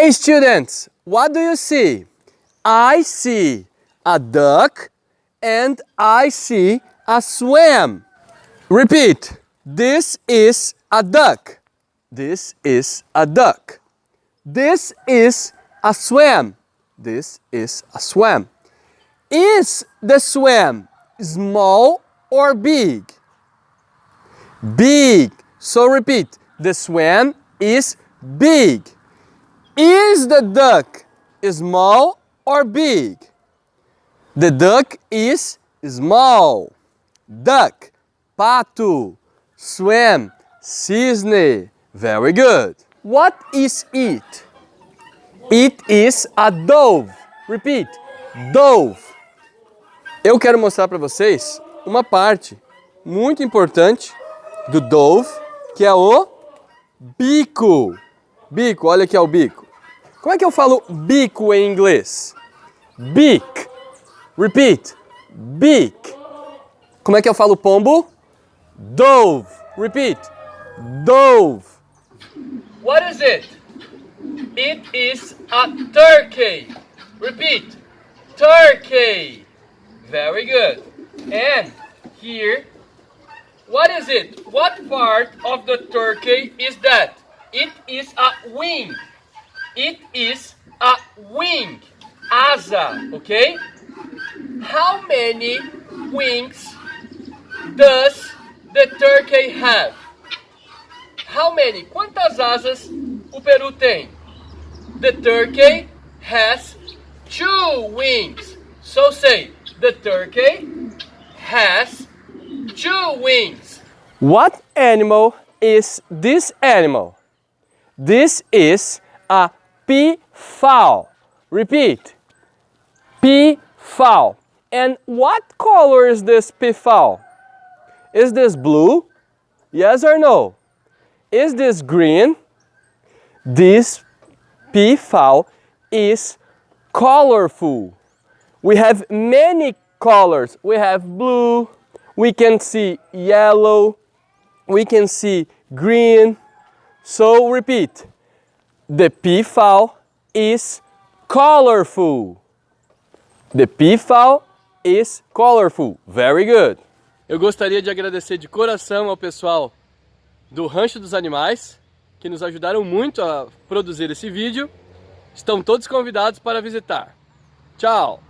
Hey students, what do you see? I see a duck and I see a swan. Repeat. This is a duck. This is a duck. This is a swan. This is a swan. Is the swan small or big? Big. So repeat. The swan is big. Is the duck small or big? The duck is small. Duck, pato, swan, cisne. Very good. What is it? It is a dove. Repeat. Dove. Eu quero mostrar para vocês uma parte muito importante do dove, que é o bico. Bico, olha aqui é o bico. Como é que eu falo bico em inglês? Beak. Repeat. Beak. Como é que eu falo pombo? Dove. Repeat. Dove. What is it? It is a turkey. Repeat. Turkey. Very good. And here, what is it? What part of the turkey is that? It is a wing. It is a wing. Asa, okay? How many wings does the turkey have? How many? Quantas asas o peru tem? The turkey has 2 wings. So say, the turkey has 2 wings. What animal is this animal? This is a peafowl. Repeat. Peafowl. And what color is this peafowl? Is this blue? Yes or no? Is this green? This peafowl is colorful. We have many colors. We have blue, we can see yellow, we can see green. So repeat. The peafowl is colorful. The peafowl is colorful. Very good. Eu gostaria de agradecer de coração ao pessoal do Rancho dos Animais, que nos ajudaram muito a produzir esse vídeo. Estão todos convidados para visitar. Tchau!